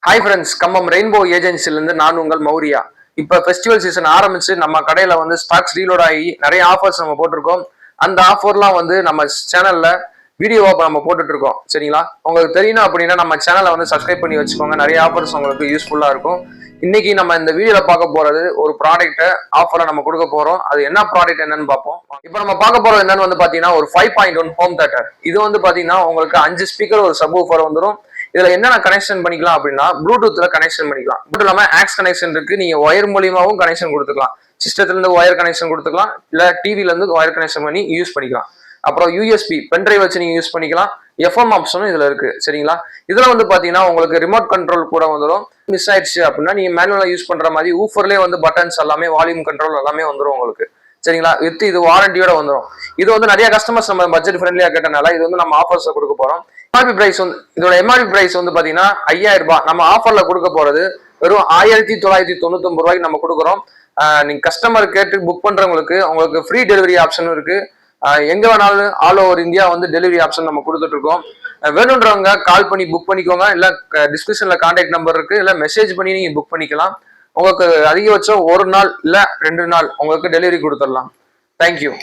Hi friends, கம்பம் rainbow ஏஜென்சிலேருந்து நான் உங்கள் மௌரியா. இப்போ ஃபெஸ்டிவல் சீசன் ஆரம்பிச்சு நம்ம கடையில் வந்து ஸ்டாக்ஸ் ரீலோட் ஆகி நிறைய ஆஃபர்ஸ் நம்ம போட்டிருக்கோம். அந்த ஆஃபர்லாம் வந்து நம்ம சேனலில் வீடியோவாக நம்ம போட்டுட்டு இருக்கோம். சரிங்களா? உங்களுக்கு தெரியணும் அப்படின்னா நம்ம சேனலை வந்து சப்ஸ்கிரைப் பண்ணி வச்சுக்கோங்க. நிறைய ஆஃபர்ஸ் உங்களுக்கு யூஸ்ஃபுல்லாக இருக்கும். இன்னைக்கு நம்ம இந்த வீடியோவில் பார்க்க போகிறது ஒரு ப்ராடக்ட்டை ஆஃபரில் நம்ம கொடுக்க போகிறோம். அது என்ன ப்ராடக்ட் என்னன்னு பார்ப்போம். இப்போ நம்ம பார்க்க போகிறது என்னன்னு வந்து பார்த்தீங்கன்னா ஒரு 5.1 ஹோம் தேட்டர். இது வந்து பார்த்தீங்கன்னா உங்களுக்கு 5 ஸ்பீக்கர் ஒரு சப் ஊஃபர் வந்துடும். இதுல என்னென்ன கனெக்ஷன் பண்ணிக்கலாம் அப்படின்னா ப்ளூடூத்ல கனெக்ஷன் பண்ணிக்கலாம். மட்டும் இல்லாம ஆக்ஸ் கனெக்ஷன் இருக்கு. நீங்க ஒயர் மூலியமாவும் கனெக்ஷன் கொடுத்துக்கலாம். சிஸ்டத்துல இருந்து ஒயர் கனெக்ஷன் கொடுத்துக்கலாம், இல்ல டிவில இருந்து ஒயர் கனெக்ஷன் பண்ணி யூஸ் பண்ணிக்கலாம். அப்புறம் யூஎஸ்பி பென்ட்ரைவ் வச்சு நீங்க யூஸ் பண்ணிக்கலாம். எஃப்எம் ஆப்ஷனும் இதுல இருக்கு. சரிங்களா? இதுல வந்து பாத்தீங்கன்னா உங்களுக்கு ரிமோட் கண்ட்ரோல் கூட வந்துடும். மிஸ் ஆயிடுச்சு அப்படின்னா நீங்க மேனுவலா யூஸ் பண்ற மாதிரி ஊஃபர்லயே வந்து பட்டன்ஸ் எல்லாமே, வால்யூம் கண்ட்ரோல் எல்லாமே வந்துடும் உங்களுக்கு. சரிங்களா? வித் இது வாரண்டியோட வந்துடும். இது வந்து நிறைய கஸ்டமர்ஸ் நம்ம பட்ஜெட் ஃப்ரெண்ட்லியா கேட்டனால இது வந்து நம்ம ஆஃபர்ஸ் கொடுக்க போறோம். எம்ஆர்பி பிரைஸ் வந்து இதோட எம்ஆர்பி பிரைஸ் வந்து பாத்தீங்கன்னா 5000 ரூபாய். நம்ம ஆஃபர்ல கொடுக்க போறது வெறும் 1999 ரூபாய்க்கு நம்ம கொடுக்குறோம். நீங்க கஸ்டமர் கேட்டு புக் பண்றவங்களுக்கு உங்களுக்கு ஃப்ரீ டெலிவரி ஆப்ஷனும் இருக்கு. எங்க வேணாலும் ஆல் ஓவர் இந்தியா வந்து டெலிவரி ஆப்ஷன் நம்ம கொடுத்துட்டு இருக்கோம். வேணுன்றவங்க கால் பண்ணி புக் பண்ணிக்கோங்க, இல்ல டிஸ்கிரிப்ஷன்ல கான்டாக்ட் நம்பர் இருக்கு, இல்ல மெசேஜ் பண்ணி நீங்க புக் பண்ணிக்கலாம். உங்களுக்கு அதிகபட்சம் 1 நாள் இல்ல 2 நாள் உங்களுக்கு டெலிவரி கொடுத்துடலாம். தேங்க்யூ.